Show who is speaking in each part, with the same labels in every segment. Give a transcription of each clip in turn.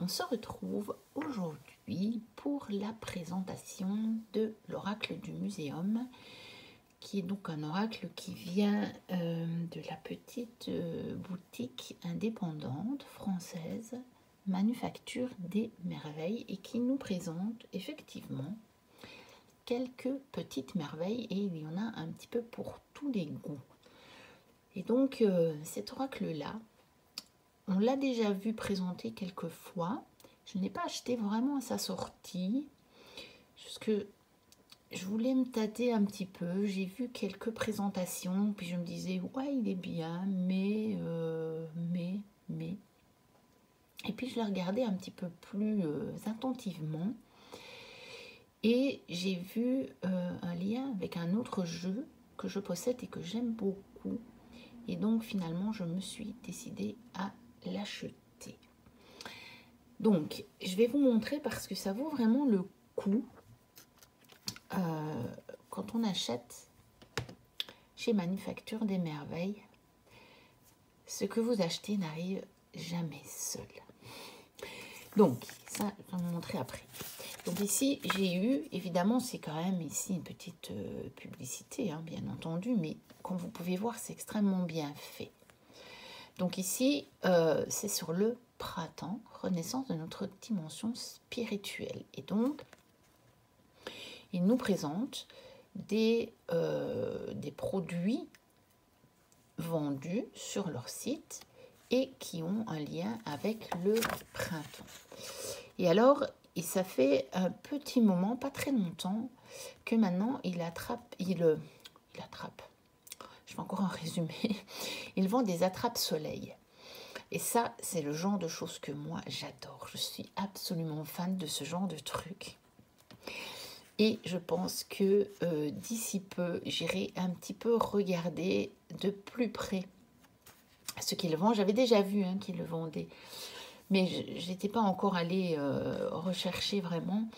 Speaker 1: on se retrouve aujourd'hui pour la présentation de l'oracle du muséum, qui est donc un oracle qui vient de la petite boutique indépendante française Manufacture des Merveilles et qui nous présente effectivement quelques petites merveilles, et il y en a un petit peu pour tous les goûts. Et donc cet oracle-là, on l'a déjà vu présenter quelques fois. Je n'ai pas acheté vraiment à sa sortie, parce que je voulais me tâter un petit peu. J'ai vu quelques présentations, puis je me disais, ouais, il est bien, mais... Et puis je l'ai regardé un petit peu plus attentivement. Et j'ai vu un lien avec un autre jeu que je possède et que j'aime beaucoup. Et donc finalement, je me suis décidée à l'acheter. Donc, je vais vous montrer parce que ça vaut vraiment le coup quand on achète chez Manufacture des Merveilles. Ce que vous achetez n'arrive jamais seul. Donc, ça, je vais vous montrer après. Donc ici, j'ai eu, évidemment, c'est quand même ici une petite publicité, hein, bien entendu, mais comme vous pouvez voir, c'est extrêmement bien fait. Donc ici, c'est sur le printemps, renaissance de notre dimension spirituelle. Et donc, il nous présente des produits vendus sur leur site et qui ont un lien avec le printemps. Et alors, et ça fait un petit moment, pas très longtemps, que maintenant il attrape, je vais encore en résumer, il vend des attrape-soleil. Et ça, c'est le genre de choses que moi, j'adore. Je suis absolument fan de ce genre de truc. Et je pense que d'ici peu, j'irai un petit peu regarder de plus près ce qu'il vend. J'avais déjà vu qu'il le vendait, mais je n'étais pas encore allée rechercher vraiment,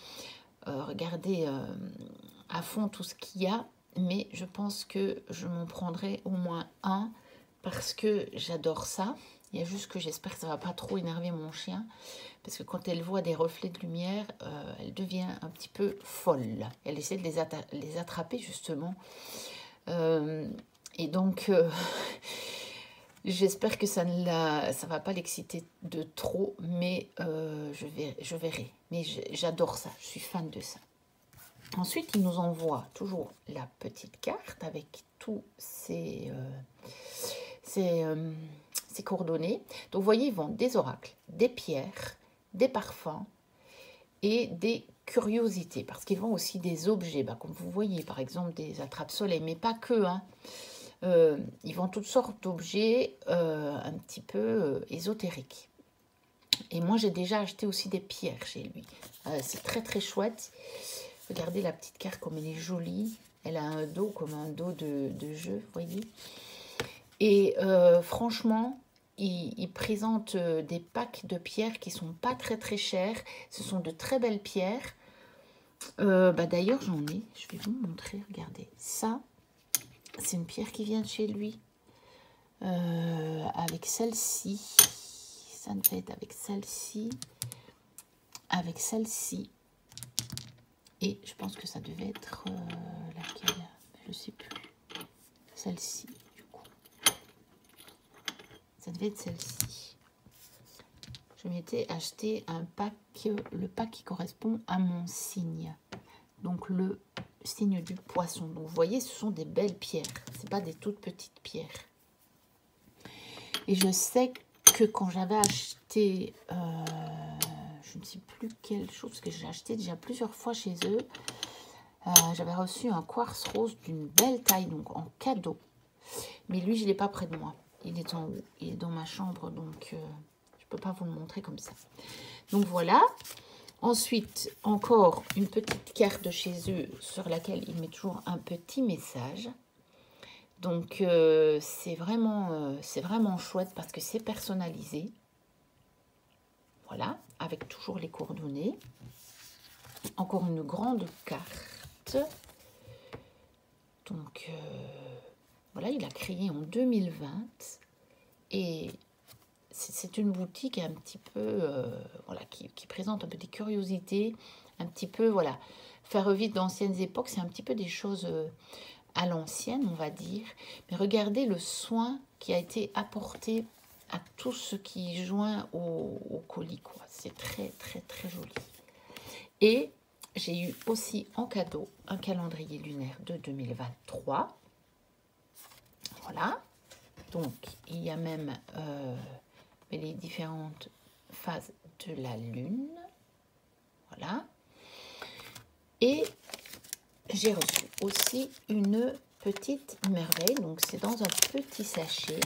Speaker 1: regarder à fond tout ce qu'il y a. Mais je pense que je m'en prendrai au moins un parce que j'adore ça. Il y a juste que j'espère que ça ne va pas trop énerver mon chien, parce que quand elle voit des reflets de lumière, elle devient un petit peu folle. Elle essaie de les attraper justement. Et donc, j'espère que ça ne va pas l'exciter de trop, mais je verrai. Mais j'adore ça, je suis fan de ça. Ensuite, il nous envoie toujours la petite carte avec tous ces coordonnées. Donc, vous voyez, ils vendent des oracles, des pierres, des parfums et des curiosités. Parce qu'ils vendent aussi des objets, comme vous voyez, par exemple, des attrape-soleil, mais pas que. Ils vendent toutes sortes d'objets un petit peu ésotériques. Et moi, j'ai déjà acheté aussi des pierres chez lui. C'est très, très chouette. Regardez la petite carte comme elle est jolie. Elle a un dos comme un dos de jeu, vous voyez. Et franchement, il présente des packs de pierres qui sont pas très très chères. Ce sont de très belles pierres. D'ailleurs, j'en ai. Je vais vous montrer. Regardez. Ça, c'est une pierre qui vient de chez lui. Avec celle-ci. Ça devait être avec celle-ci. Avec celle-ci. Et je pense que ça devait être laquelle? Je ne sais plus. Celle-ci, du coup. Ça devait être celle-ci. Je m'étais acheté un pack, le pack qui correspond à mon signe. Donc le signe du poisson. Donc vous voyez, ce sont des belles pierres. Ce n'est pas des toutes petites pierres. Et je sais que quand j'avais acheté, je ne sais plus quelle chose, parce que j'ai acheté déjà plusieurs fois chez eux, j'avais reçu un quartz rose d'une belle taille, donc en cadeau. Mais lui, je ne l'ai pas près de moi. Il est en haut, il est dans ma chambre, donc je ne peux pas vous le montrer comme ça. Donc voilà. Ensuite, encore une petite carte de chez eux sur laquelle il met toujours un petit message. Donc c'est vraiment chouette parce que c'est personnalisé. Voilà, avec toujours les coordonnées. Encore une grande carte. Donc voilà, il a créé en 2020 et c'est une boutique un petit peu, voilà, qui présente un peu des curiosités, un petit peu, voilà, faire revivre d'anciennes époques, c'est un petit peu des choses à l'ancienne, on va dire. Mais regardez le soin qui a été apporté à tout ce qui joint au colis, quoi. C'est très, très, très joli. Et j'ai eu aussi en cadeau un calendrier lunaire de 2023. Voilà. Donc, il y a même les différentes phases de la Lune. Voilà. Et j'ai reçu aussi une petite merveille. Donc, c'est dans un petit sachet.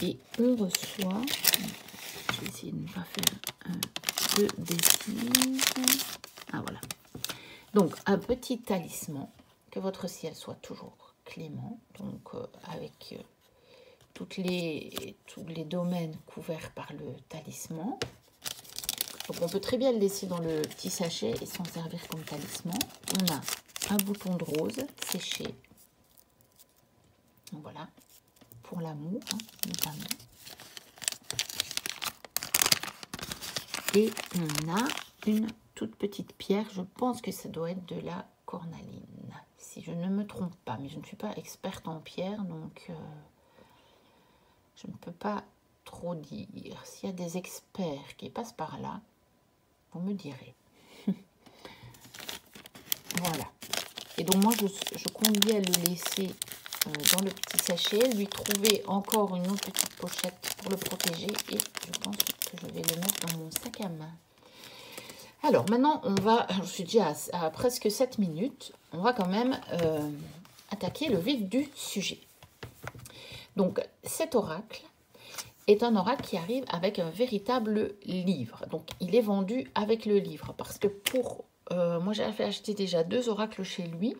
Speaker 1: Et on reçoit... Je vais essayer de ne pas faire de bêtises. Ah, voilà. Donc, un petit talisman. Que votre ciel soit toujours clément. Donc, avec... tous les domaines couverts par le talisman. Donc on peut très bien le laisser dans le petit sachet et s'en servir comme talisman. On a un bouton de rose séché. Donc voilà, pour l'amour, hein, notamment. Et on a une toute petite pierre, je pense que ça doit être de la cornaline, si je ne me trompe pas. Mais je ne suis pas experte en pierre, donc... je ne peux pas trop dire. S'il y a des experts qui passent par là, vous me direz. Voilà. Et donc moi, je compte bien le laisser dans le petit sachet, lui trouver encore une autre petite pochette pour le protéger. Et je pense que je vais le mettre dans mon sac à main. Alors maintenant, on va, je suis déjà à presque 7 minutes, on va quand même attaquer le vif du sujet. Donc cet oracle est un oracle qui arrive avec un véritable livre. Donc, il est vendu avec le livre. Parce que pour... moi, j'avais acheté déjà 2 oracles chez lui.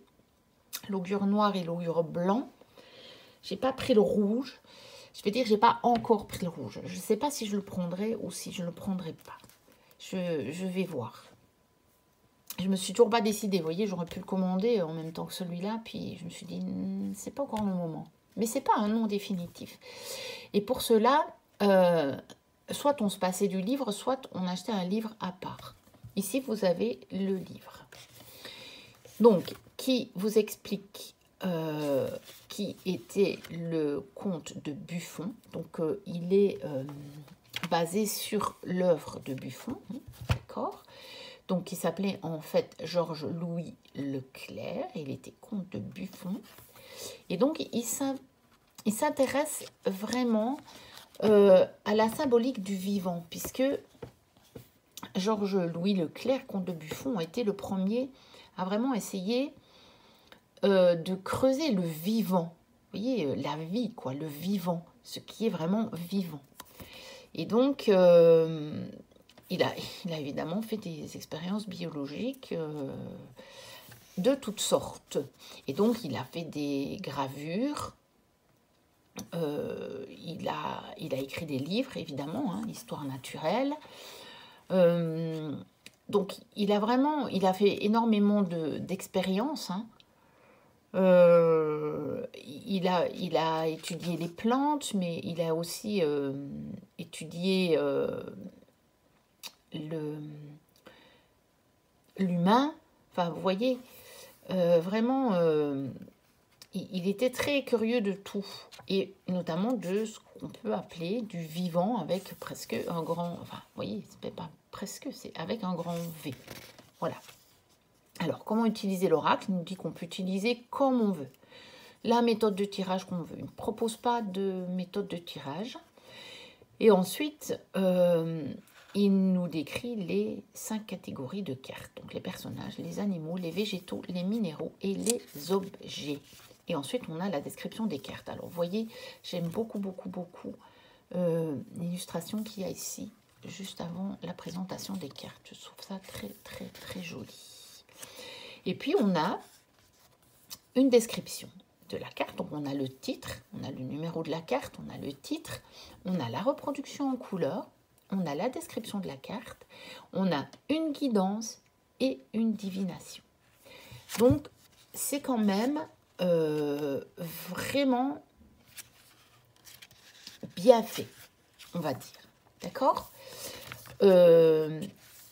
Speaker 1: L'augure noir et l'augure blanc. J'ai pas pris le rouge. Je vais dire, j'ai pas encore pris le rouge. Je ne sais pas si je le prendrai ou si je ne le prendrai pas. Je vais voir. Je me suis toujours pas décidée. Vous voyez, j'aurais pu le commander en même temps que celui-là. Puis, je me suis dit, c'est pas encore le moment. Mais c'est pas un nom définitif. Et pour cela, soit on se passait du livre, soit on achetait un livre à part. Ici, vous avez le livre. Donc, qui vous explique qui était le comte de Buffon. Donc, il est basé sur l'œuvre de Buffon, d'accord. Donc, il s'appelait en fait Georges-Louis Leclerc. Il était comte de Buffon. Et donc, il s'intéresse vraiment à la symbolique du vivant, puisque Georges-Louis Leclerc, comte de Buffon, a été le premier à vraiment essayer de creuser le vivant. Vous voyez, la vie, quoi, le vivant, ce qui est vraiment vivant. Et donc, il a évidemment fait des expériences biologiques de toutes sortes. Et donc, il a fait des gravures. Il a écrit des livres, évidemment, hein, Histoire naturelle. Donc, il a fait énormément d'expériences. Hein. Il a étudié les plantes, mais il a aussi étudié l'humain. Enfin, vous voyez, vraiment... il était très curieux de tout, et notamment de ce qu'on peut appeler du vivant avec presque un grand... Enfin, vous voyez, c'est pas presque, c'est avec un grand V. Voilà. Alors, comment utiliser l'oracle? Il nous dit qu'on peut utiliser comme on veut. La méthode de tirage qu'on veut. Il ne propose pas de méthode de tirage. Et ensuite, il nous décrit les 5 catégories de cartes. Donc, les personnages, les animaux, les végétaux, les minéraux et les objets. Et ensuite, on a la description des cartes. Alors, vous voyez, j'aime beaucoup l'illustration qu'il y a ici, juste avant la présentation des cartes. Je trouve ça très, très, très joli. Et puis, on a une description de la carte. Donc, on a le titre, on a le numéro de la carte, on a le titre, on a la reproduction en couleur, on a la description de la carte, on a une guidance et une divination. Donc, c'est quand même... vraiment bien fait, on va dire. D'accord?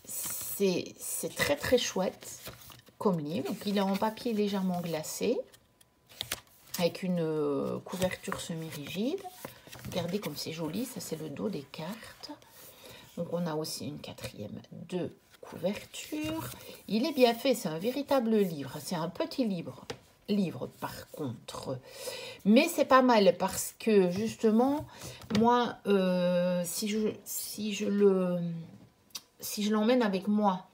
Speaker 1: C'est très très chouette comme livre. Donc, il est en papier légèrement glacé, avec une couverture semi-rigide. Regardez comme c'est joli, ça c'est le dos des cartes. Donc on a aussi une quatrième de couverture. Il est bien fait, c'est un véritable livre. C'est un petit livre par contre. Mais c'est pas mal parce que justement, moi, si je l'emmène avec moi,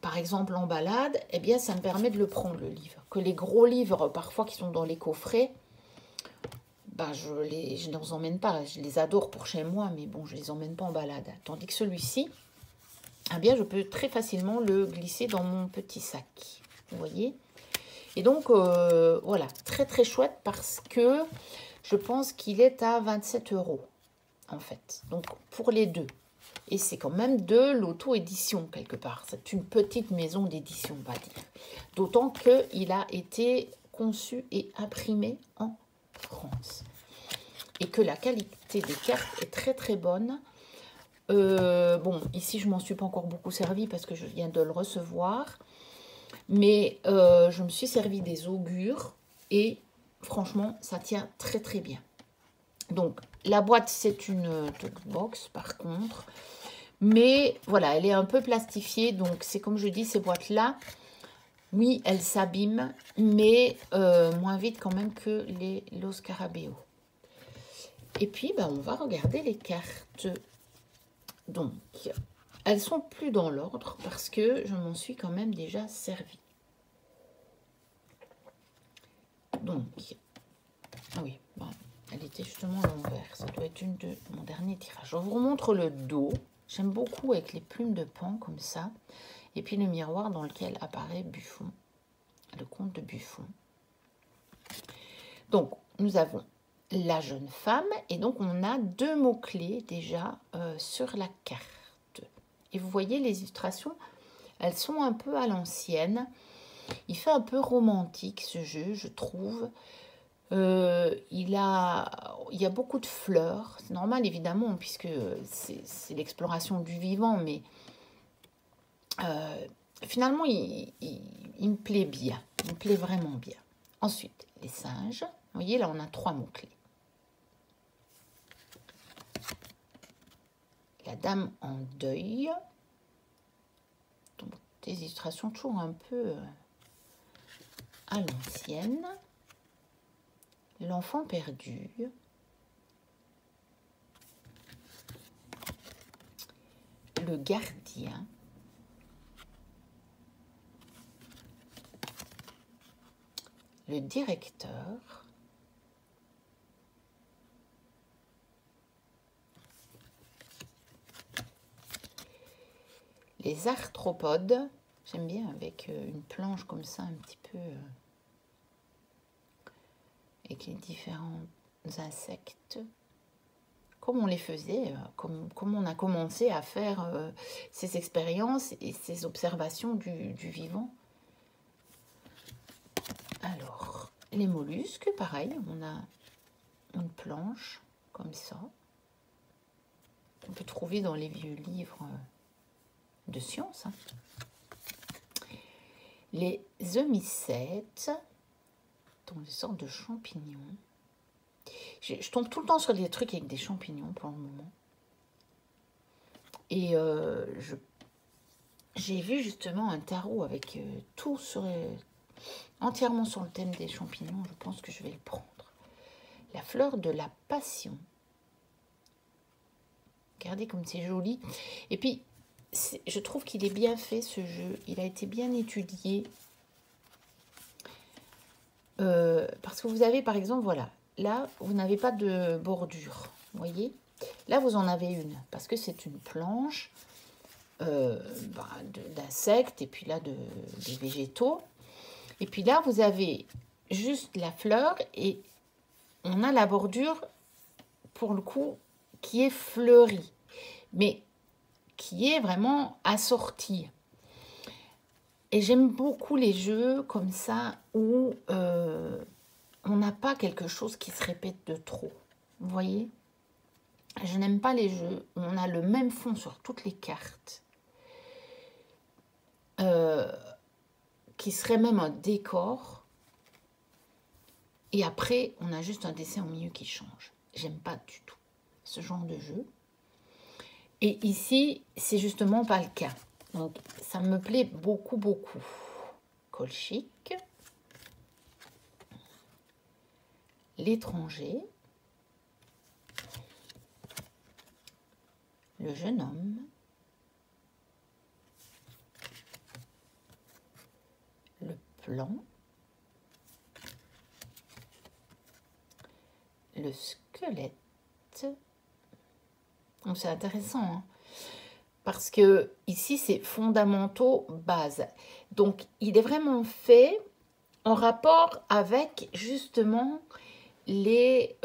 Speaker 1: par exemple en balade, eh bien ça me permet de le prendre le livre. Que les gros livres parfois qui sont dans les coffrets, ben, je ne les emmène pas. Je les adore pour chez moi, mais bon, je ne les emmène pas en balade. Tandis que celui-ci, eh bien, je peux très facilement le glisser dans mon petit sac. Vous voyez? Et donc, voilà, très très chouette parce que je pense qu'il est à 27 €, en fait. Donc, pour les deux. Et c'est quand même de l'auto-édition, quelque part. C'est une petite maison d'édition, on va dire. D'autant qu'il a été conçu et imprimé en France. Et que la qualité des cartes est très très bonne. Bon, ici je m'en suis pas encore beaucoup servi parce que je viens de le recevoir. Mais je me suis servi des augures et franchement ça tient très très bien. Donc la boîte c'est une box par contre. Mais voilà, elle est un peu plastifiée. Donc c'est comme je dis, ces boîtes là. Oui, elles s'abîment, mais moins vite quand même que les Los Scarabeo. Et puis, ben, on va regarder les cartes. Donc, elles sont plus dans l'ordre parce que je m'en suis quand même déjà servi. Donc, ah oui, bon, elle était justement à l'envers. Ça doit être une de mon dernier tirage. Je vous remontre le dos. J'aime beaucoup avec les plumes de pan comme ça. Et puis le miroir dans lequel apparaît Buffon, le comte de Buffon. Donc, nous avons la jeune femme et donc on a deux mots-clés déjà sur la carte. Et vous voyez les illustrations, elles sont un peu à l'ancienne. Il fait un peu romantique ce jeu, je trouve. Il y a beaucoup de fleurs. C'est normal évidemment puisque c'est l'exploration du vivant, mais finalement il me plaît bien. Il me plaît vraiment bien. Ensuite, les singes. Vous voyez, là on a trois mots-clés. La dame en deuil. Donc, des illustrations toujours un peu à l'ancienne. L'enfant perdu. Le gardien. Le directeur. Les arthropodes, j'aime bien avec une planche comme ça, un petit peu, avec les différents insectes, comme on les faisait, comme on a commencé à faire ces expériences et ces observations du vivant. Alors, les mollusques, pareil, on a une planche comme ça, qu'on peut trouver dans les vieux livres de sciences. Hein. Les homicètes, donc des sortes de champignons. Je tombe tout le temps sur des trucs avec des champignons pour le moment. Et j'ai vu justement un tarot avec tout entièrement sur le thème des champignons. Je pense que je vais le prendre. La fleur de la passion. Regardez comme c'est joli. Et puis, je trouve qu'il est bien fait ce jeu. Il a été bien étudié. Parce que vous avez par exemple, voilà, là vous n'avez pas de bordure, vous voyez. Là vous en avez une, parce que c'est une planche d'insectes et puis là des végétaux. Et puis là vous avez juste la fleur et on a la bordure pour le coup qui est fleurie, mais qui est vraiment assortie. Et j'aime beaucoup les jeux comme ça où on n'a pas quelque chose qui se répète de trop. Vous voyez? Je n'aime pas les jeux où on a le même fond sur toutes les cartes, qui serait même un décor, et après, on a juste un dessin au milieu qui change. J'aime pas du tout ce genre de jeu. Et ici, c'est justement pas le cas. Donc, ça me plaît beaucoup, beaucoup. Colchique. L'étranger. Le jeune homme. Le plan. Le squelette. Donc c'est intéressant, hein, parce que ici c'est fondamentaux, base. Donc il est vraiment fait en rapport avec justement les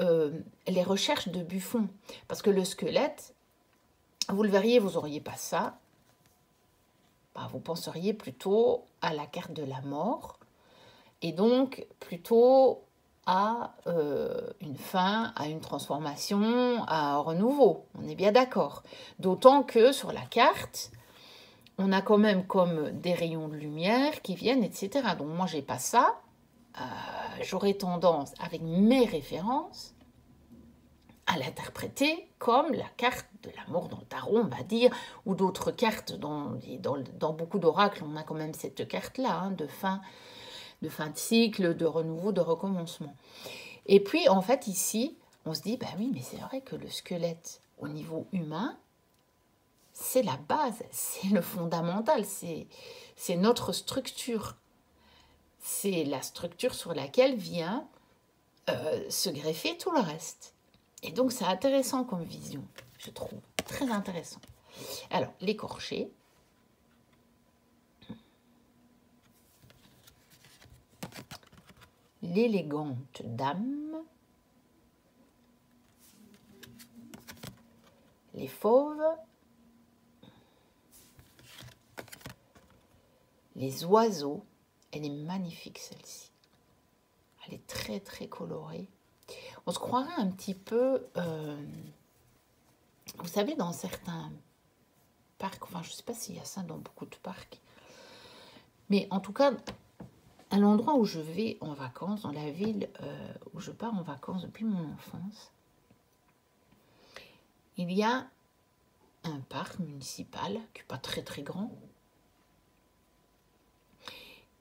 Speaker 1: recherches de Buffon. Parce que le squelette, vous le verriez, vous n'auriez pas ça. Bah, vous penseriez plutôt à la carte de la mort. Et donc plutôt à une fin, à une transformation, à un renouveau. On est bien d'accord. D'autant que sur la carte, on a quand même comme des rayons de lumière qui viennent, etc. Donc moi, j'ai pas ça. J'aurais tendance, avec mes références, à l'interpréter comme la carte de l'amour dans le tarot, on va dire, ou d'autres cartes. Dans beaucoup d'oracles, on a quand même cette carte-là, hein, de fin de cycle, de renouveau, de recommencement. Et puis, en fait, ici, on se dit, bah oui, mais c'est vrai que le squelette, au niveau humain, c'est la base, c'est le fondamental, c'est notre structure. C'est la structure sur laquelle vient se greffer tout le reste. Et donc, c'est intéressant comme vision, je trouve. Très intéressant. Alors, l'écorché. L'élégante dame. Les fauves. Les oiseaux. Elle est magnifique, celle-ci. Elle est très, très colorée. On se croirait un petit peu... vous savez, dans certains parcs, enfin, je ne sais pas s'il y a ça dans beaucoup de parcs, mais en tout cas, à l'endroit où je vais en vacances, dans la ville où je pars en vacances depuis mon enfance, il y a un parc municipal qui n'est pas très très grand,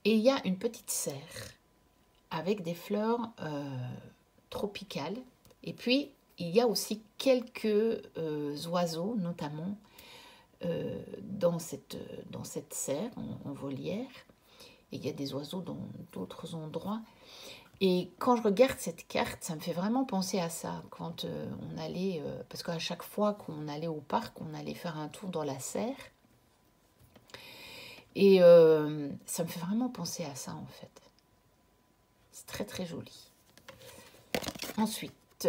Speaker 1: et il y a une petite serre avec des fleurs tropicales, et puis il y a aussi quelques oiseaux, notamment dans cette serre en volière. Et il y a des oiseaux dans d'autres endroits. Et quand je regarde cette carte, ça me fait vraiment penser à ça. Quand on allait, parce qu'à chaque fois qu'on allait au parc, on allait faire un tour dans la serre. Et ça me fait vraiment penser à ça, en fait. C'est très, très joli. Ensuite,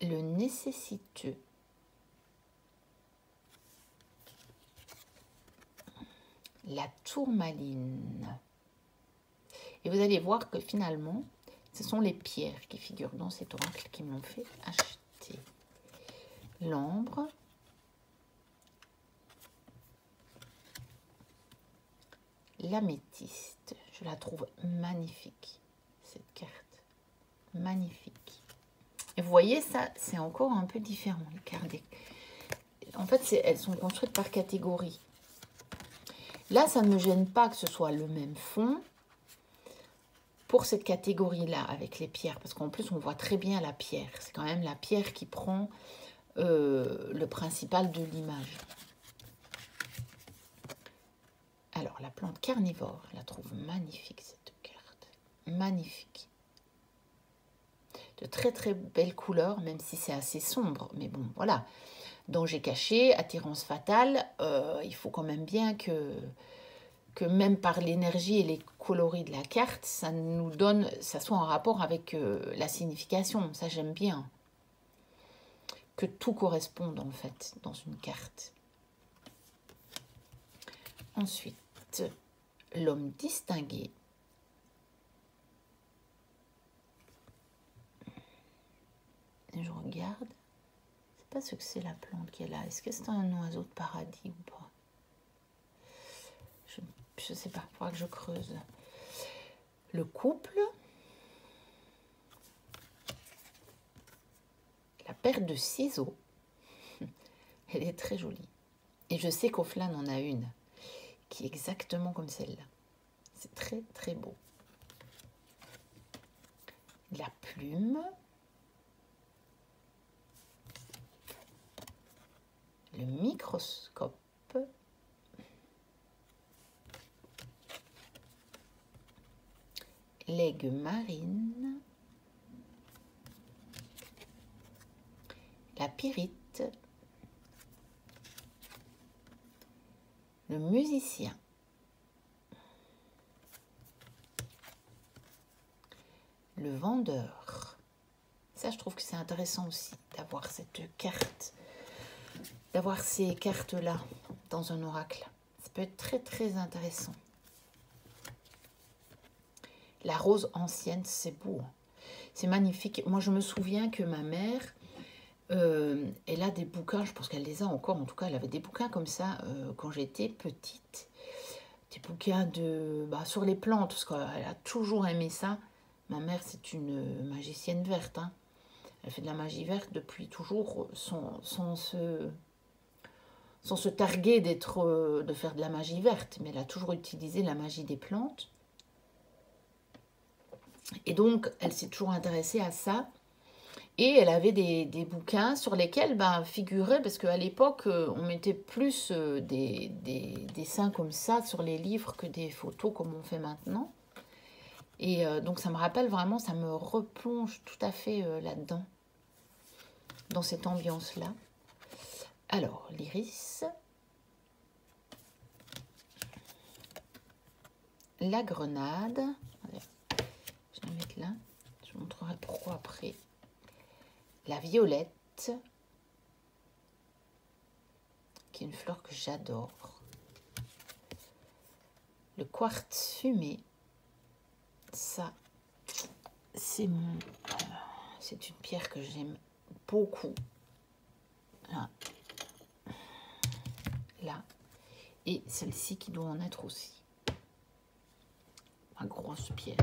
Speaker 1: le nécessiteux. La tourmaline. Et vous allez voir que finalement, ce sont les pierres qui figurent dans cet oracle qui m'ont fait acheter. L'ambre. L'améthyste. Je la trouve magnifique, cette carte. Magnifique. Et vous voyez, ça, c'est encore un peu différent. Les cartes. En fait, elles sont construites par catégorie. Là, ça ne me gêne pas que ce soit le même fond pour cette catégorie-là, avec les pierres. Parce qu'en plus, on voit très bien la pierre. C'est quand même la pierre qui prend le principal de l'image. Alors, la plante carnivore, je la trouve magnifique, cette carte. Magnifique. De très, très belles couleurs, même si c'est assez sombre. Mais bon, voilà. Danger caché, attirance fatale. Il faut quand même bien que même par l'énergie et les coloris de la carte, ça nous donne, ça soit en rapport avec la signification. Ça, j'aime bien. Que tout corresponde, en fait, dans une carte. Ensuite, l'homme distingué. Je regarde. pas ce que c'est la plante qui est là. Est-ce que c'est un oiseau de paradis ou pas? Je ne sais pas, il faudra que je creuse. Le couple. La paire de ciseaux. Elle est très jolie. Et je sais qu'Oflan en a une qui est exactement comme celle-là. C'est très très beau. La plume. Le microscope. L'aigle marine. La pyrite. Le musicien. Le vendeur. Ça, je trouve que c'est intéressant aussi d'avoir cette carte, d'avoir ces cartes-là dans un oracle. Ça peut être très, très intéressant. La rose ancienne, c'est beau. C'est magnifique. Moi, je me souviens que ma mère, elle a des bouquins, je pense qu'elle les a encore, en tout cas, elle avait des bouquins comme ça quand j'étais petite. Des bouquins sur les plantes, parce qu'elle a toujours aimé ça. Ma mère, c'est une magicienne verte. Hein. Elle fait de la magie verte depuis toujours, sans se targuer de faire de la magie verte. Mais elle a toujours utilisé la magie des plantes. Et donc, elle s'est toujours intéressée à ça. Et elle avait des bouquins sur lesquels figurait, parce qu'à l'époque, on mettait plus des dessins comme ça sur les livres que des photos comme on fait maintenant. Et donc, ça me rappelle vraiment, ça me replonge tout à fait là-dedans, dans cette ambiance-là. Alors, l'iris. La grenade. Je vais la mettre là. Je vous montrerai pourquoi après. La violette, qui est une fleur que j'adore. Le quartz fumé, ça, c'est c'est une pierre que j'aime beaucoup. Là. Là. Et celle-ci qui doit en être aussi. Ma grosse pierre,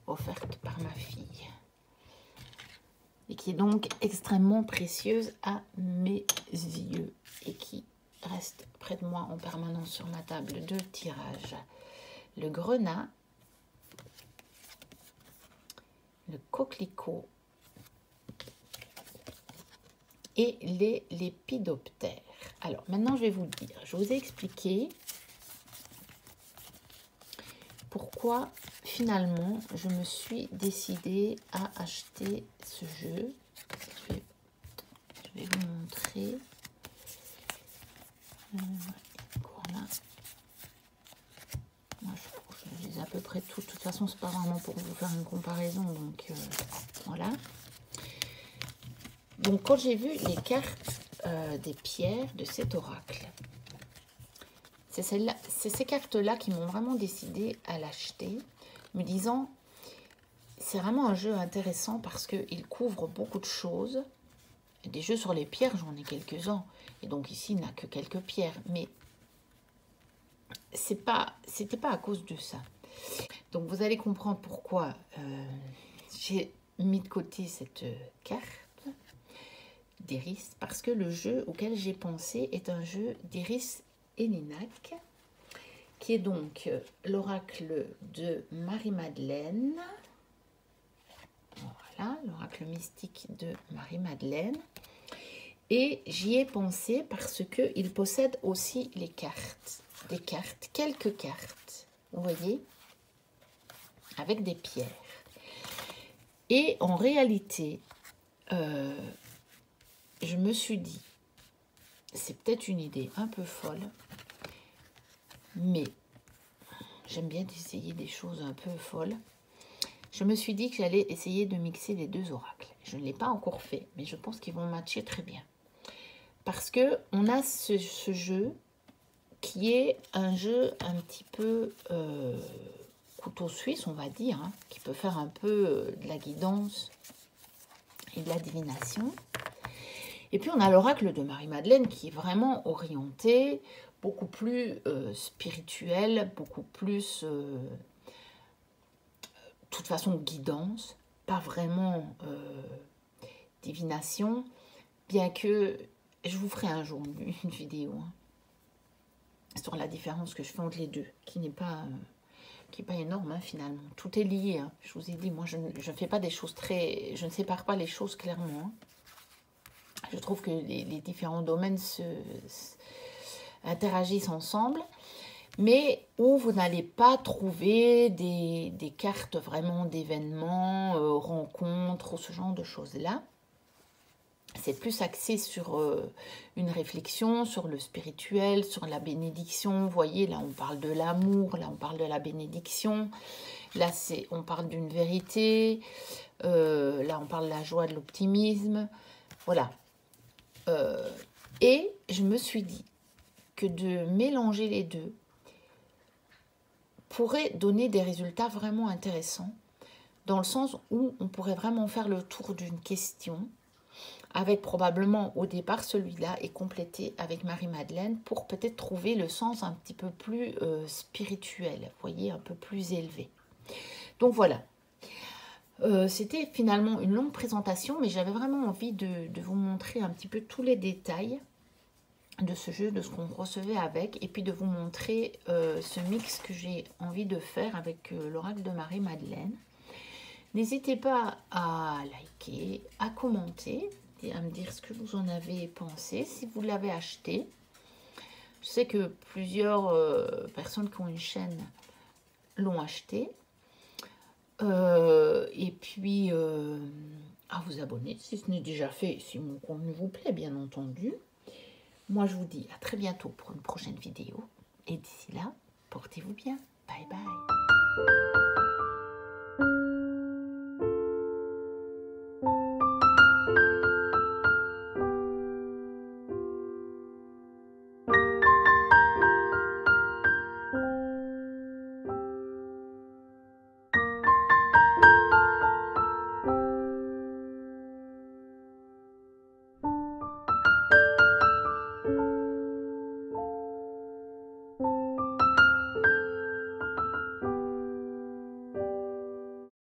Speaker 1: offerte par ma fille. Et qui est donc extrêmement précieuse à mes yeux et qui reste près de moi en permanence sur ma table de tirage. Le grenat, le coquelicot et les lépidoptères. Alors maintenant je vais vous dire, je vous ai expliqué pourquoi finalement je me suis décidée à acheter ce jeu. Je vais vous montrer. Voilà. Moi, je les ai à peu près toutes. De toute façon, c'est pas vraiment pour vous faire une comparaison. Donc voilà. Donc quand j'ai vu les cartes des pierres de cet oracle, c'est ces cartes-là qui m'ont vraiment décidé à l'acheter, me disant c'est vraiment un jeu intéressant parce qu'il couvre beaucoup de choses. Des jeux sur les pierres, j'en ai quelques-uns. Et donc ici, il n'a que quelques pierres. Mais c'était pas à cause de ça. Donc vous allez comprendre pourquoi j'ai mis de côté cette carte d'Iris. Parce que le jeu auquel j'ai pensé est un jeu d'Iris Elinak, qui est donc l'oracle de Marie-Madeleine. Voilà, l'oracle mystique de Marie-Madeleine. Et j'y ai pensé parce qu'il possède aussi les cartes. Des cartes, quelques cartes, vous voyez, avec des pierres. Et en réalité, je me suis dit, c'est peut-être une idée un peu folle, mais j'aime bien essayer des choses un peu folles. Je me suis dit que j'allais essayer de mixer les deux oracles. Je ne l'ai pas encore fait, mais je pense qu'ils vont matcher très bien. Parce que on a ce jeu qui est un jeu un petit peu couteau suisse, on va dire, hein, qui peut faire un peu de la guidance et de la divination. Et puis on a l'oracle de Marie-Madeleine qui est vraiment orienté, beaucoup plus spirituel, beaucoup plus, de toute façon, guidance, pas vraiment divination, bien que je vous ferai un jour une vidéo sur la différence que je fais entre les deux, qui n'est pas énorme finalement. Tout est lié. Je vous ai dit, moi je ne fais pas des choses très... Je ne sépare pas les choses clairement. Je trouve que les différents domaines interagissent ensemble, mais où vous n'allez pas trouver des cartes vraiment d'événements, rencontres, ou ce genre de choses-là. C'est plus axé sur une réflexion, sur le spirituel, sur la bénédiction. Vous voyez, là, on parle de l'amour, là, on parle de la bénédiction. Là, on parle d'une vérité. Là, on parle de la joie, de l'optimisme. Voilà. Et je me suis dit que de mélanger les deux pourrait donner des résultats vraiment intéressants, dans le sens où on pourrait vraiment faire le tour d'une question, avec probablement au départ celui-là et compléter avec Marie-Madeleine pour peut-être trouver le sens un petit peu plus spirituel, vous voyez, un peu plus élevé. Donc voilà. C'était finalement une longue présentation, mais j'avais vraiment envie de vous montrer un petit peu tous les détails de ce jeu, de ce qu'on recevait avec, et puis de vous montrer ce mix que j'ai envie de faire avec l'oracle de Marie-Madeleine. N'hésitez pas à liker, à commenter et à me dire ce que vous en avez pensé, si vous l'avez acheté. Je sais que plusieurs personnes qui ont une chaîne l'ont acheté. Et puis à vous abonner si ce n'est déjà fait, si mon contenu vous plaît, bien entendu. Moi, je vous dis à très bientôt pour une prochaine vidéo. Et d'ici là, portez-vous bien. Bye bye.